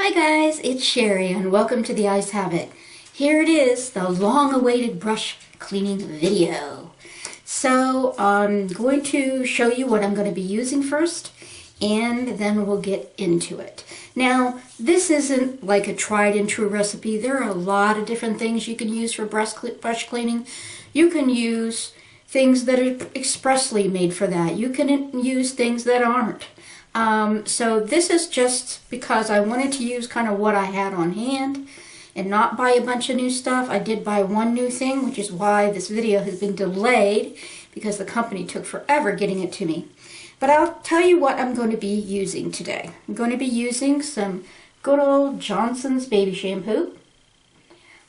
Hi guys, it's Sherry and welcome to the Ice Habit. Here it is, the long-awaited brush cleaning video. So I'm going to show you what I'm going to be using first and then we'll get into it. Now this isn't like a tried and true recipe. There are a lot of different things you can use for brush cleaning. You can use things that are expressly made for that. You can use things that aren't. So this is just because I wanted to use kind of what I had on hand and not buy a bunch of new stuff. I did buy one new thing, which is why this video has been delayed because the company took forever getting it to me. But I'll tell you what I'm going to be using today. I'm going to be using some good old Johnson's baby shampoo.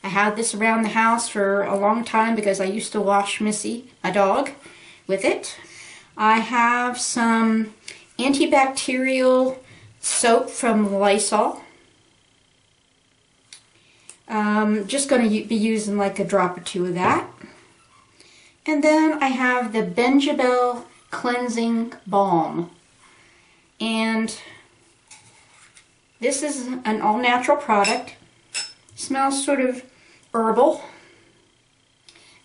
I had this around the house for a long time because I used to wash Missy, my dog, with it. I have some antibacterial soap from Lysol. Just going to be using like a drop or two of that. And then I have the Benjabelle Cleansing Balm. And this is an all-natural product. Smells sort of herbal.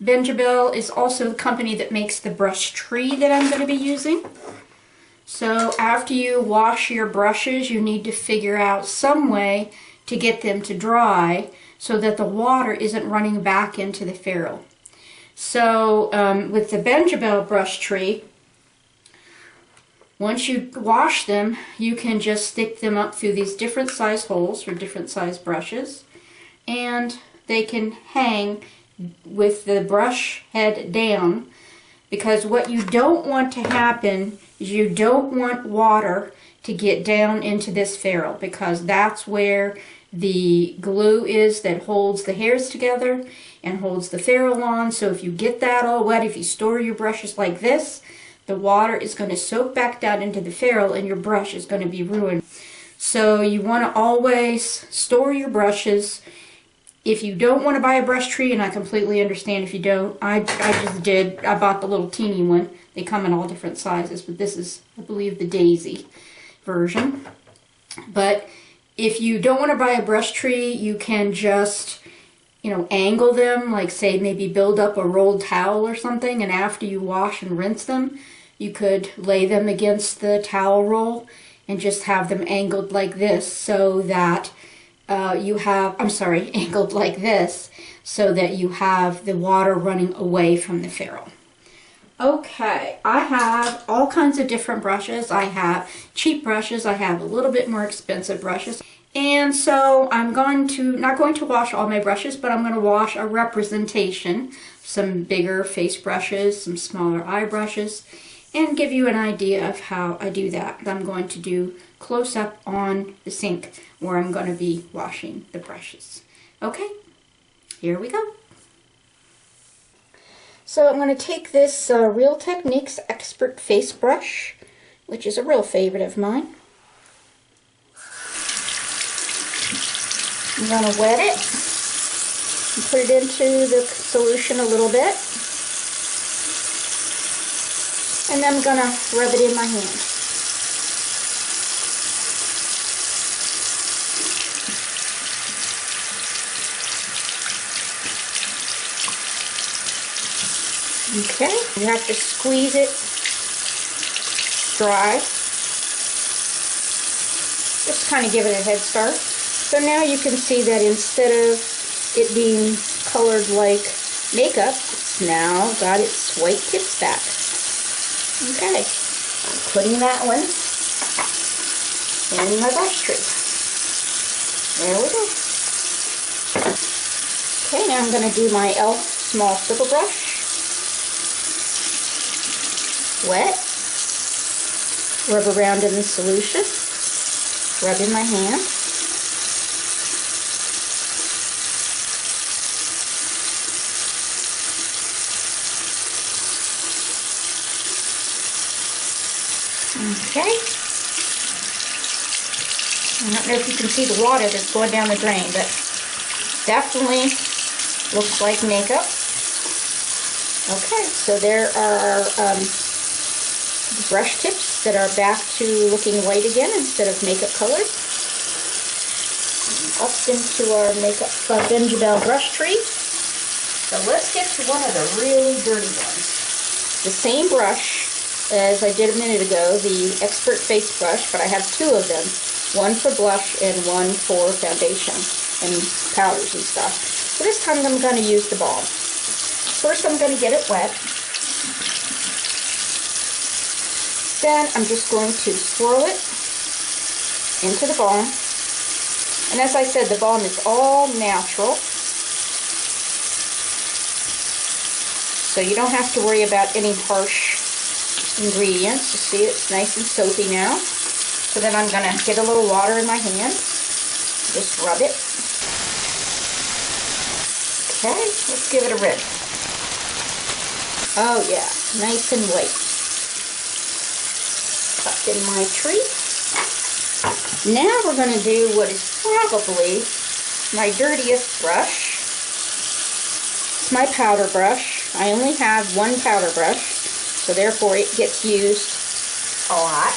Benjabelle is also the company that makes the brush tree that I'm going to be using. So after you wash your brushes, you need to figure out some way to get them to dry so that the water isn't running back into the ferrule. So with the Benjabelle brush tree, once you wash them, you can just stick them up through these different size holes for different size brushes, and they can hang with the brush head down, because what you don't want to happen is you don't want water to get down into this ferrule, because that's where the glue is that holds the hairs together and holds the ferrule on. So if you get that all wet, if you store your brushes like this, the water is going to soak back down into the ferrule and your brush is going to be ruined. So you want to always store your brushes. If you don't want to buy a brush tree, and I completely understand if you don't, I just did. I bought the little teeny one. They come in all different sizes, but this is, I believe, the daisy version. But if you don't want to buy a brush tree, you can just, angle them, like say maybe build up a rolled towel or something, and after you wash and rinse them, you could lay them against the towel roll and just have them angled like this so that angled like this so that you have the water running away from the ferrule. Okay, I have all kinds of different brushes. I have cheap brushes, I have a little bit more expensive brushes. And so I'm not going to wash all my brushes, but I'm going to wash a representation, some bigger face brushes, some smaller eye brushes, and give you an idea of how I do that. I'm going to do close up on the sink where I'm going to be washing the brushes. Okay, here we go. So I'm going to take this Real Techniques Expert Face Brush, which is a real favorite of mine. I'm going to wet it and put it into the solution a little bit. And then I'm going to rub it in my hand. Okay, you have to squeeze it dry. Just kind of give it a head start. So now you can see that instead of it being colored like makeup, it's now got its white tips back. Okay, I'm putting that one in my brush tree. There we go. Okay, now I'm going to do my e.l.f. small stipple brush. Wet, rub around in the solution, rub in my hand. Okay. I don't know if you can see the water that's going down the drain, but definitely looks like makeup. Okay, so there are brush tips that are back to looking white again instead of makeup colored. Up into our makeup Benjabelle brush tree. So let's get to one of the really dirty ones. The same brush as I did a minute ago, the Expert Face Brush, but I have two of them. One for blush and one for foundation and powders and stuff. So this time I'm going to use the balm. First I'm going to get it wet. Then I'm just going to swirl it into the balm. And as I said, the balm is all natural. So you don't have to worry about any harsh ingredients. You see, it's nice and soapy now. So then I'm going to get a little water in my hand. Just rub it. Okay, let's give it a rinse. Oh yeah, nice and white. Tucked in my tree. Now we're going to do what is probably my dirtiest brush. It's my powder brush. I only have one powder brush, so therefore it gets used a lot.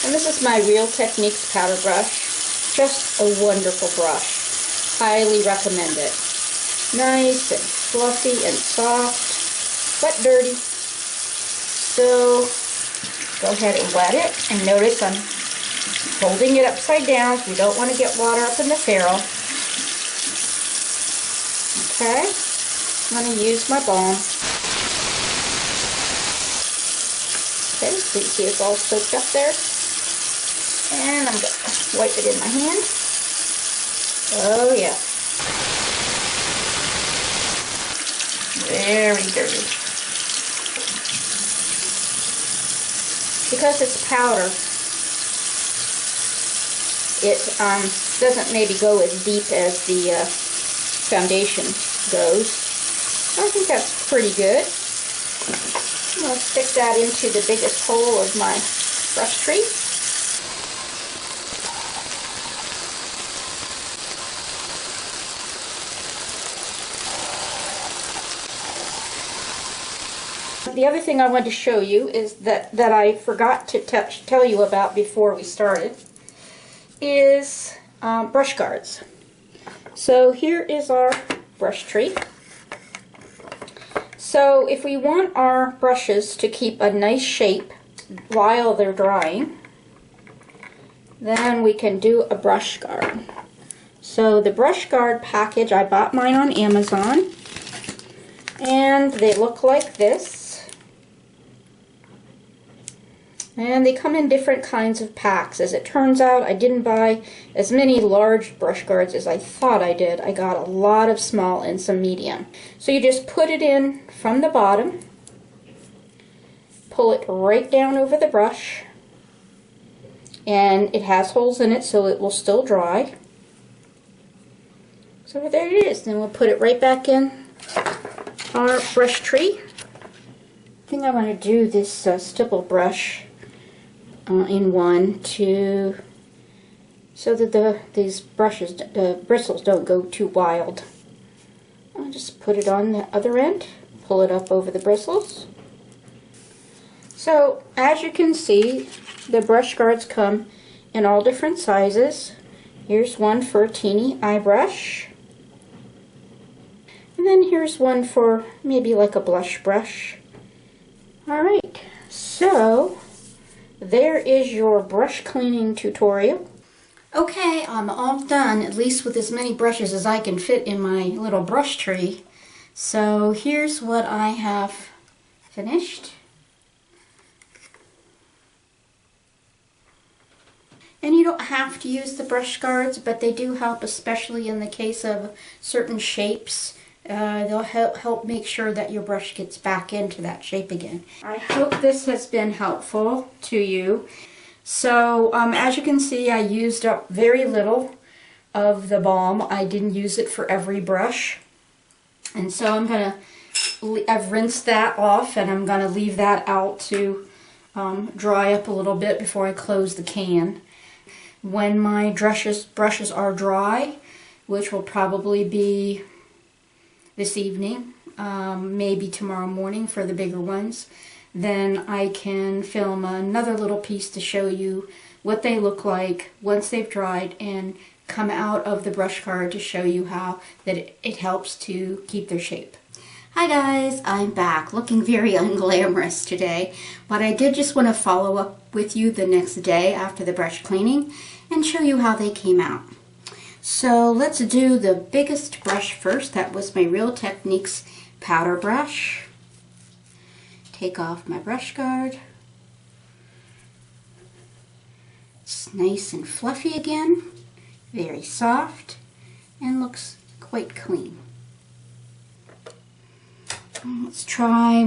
And this is my Real Techniques powder brush. Just a wonderful brush. Highly recommend it. Nice and fluffy and soft, but dirty. So go ahead and wet it, and notice I'm holding it upside down. We don't want to get water up in the ferrule. Okay, I'm going to use my balm. Okay, so you see it's all soaked up there. And I'm going to wipe it in my hand. Oh yeah. Very dirty. Because it's powder, it doesn't maybe go as deep as the foundation goes. I think that's pretty good. I'm going to stick that into the biggest hole of my brush tree. The other thing I wanted to show you is that I forgot to tell you about before we started is brush guards. So here is our brush tree. So if we want our brushes to keep a nice shape while they're drying, then we can do a brush guard. So the brush guard package, I bought mine on Amazon, and they look like this. And they come in different kinds of packs. As it turns out, I didn't buy as many large brush guards as I thought I did. I got a lot of small and some medium. So you just put it in from the bottom, pull it right down over the brush, and it has holes in it so it will still dry. So there it is. Then we'll put it right back in our brush tree. I think I want to do this stipple brush in one so that these brushes, the bristles don't go too wild. I'll just put it on the other end, pull it up over the bristles. So as you can see, the brush guards come in all different sizes. Here's one for a teeny eye brush, and then here's one for maybe like a blush brush. Alright, so there is your brush cleaning tutorial. Okay, I'm all done, at least with as many brushes as I can fit in my little brush tree. So here's what I have finished. And you don't have to use the brush guards, but they do help, especially in the case of certain shapes. They'll help make sure that your brush gets back into that shape again. I hope this has been helpful to you. So as you can see, I used up very little of the balm. I didn't use it for every brush. And so I've rinsed that off, and I'm going to leave that out to dry up a little bit before I close the can. When my brushes are dry, which will probably be this evening, maybe tomorrow morning for the bigger ones, then I can film another little piece to show you what they look like once they've dried and come out of the brush guard to show you how that it helps to keep their shape. Hi guys, I'm back, looking very unglamorous today, but I did just want to follow up with you the next day after the brush cleaning and show you how they came out. So let's do the biggest brush first. That was my Real Techniques powder brush. Take off my brush guard. It's nice and fluffy again, very soft, and looks quite clean. Let's try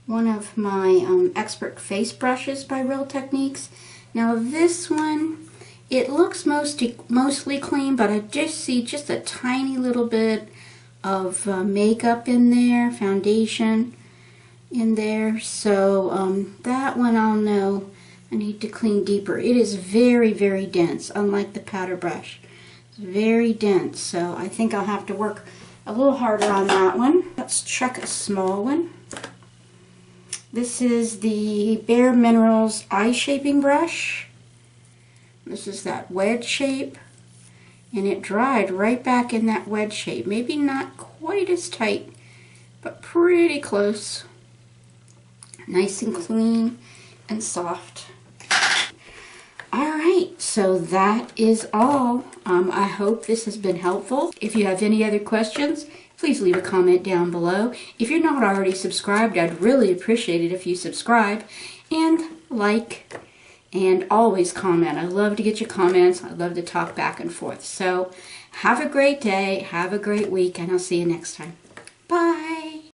one of my Expert Face brushes by Real Techniques. Now this one, it looks mostly clean, but I just see just a tiny little bit of makeup in there, foundation in there. So that one I'll know I need to clean deeper. It is very, very dense, unlike the powder brush. It's very dense, so I think I'll have to work a little harder on that one. Let's check a small one. This is the Bare Minerals Eye Shaping Brush. This is that wedge shape, and it dried right back in that wedge shape. Maybe not quite as tight, but pretty close. Nice and clean and soft. Alright, so that is all. I hope this has been helpful. If you have any other questions, please leave a comment down below. If you're not already subscribed, I'd really appreciate it if you subscribe and like and always comment. I love to get your comments. I love to talk back and forth. So have a great day, have a great week, and I'll see you next time.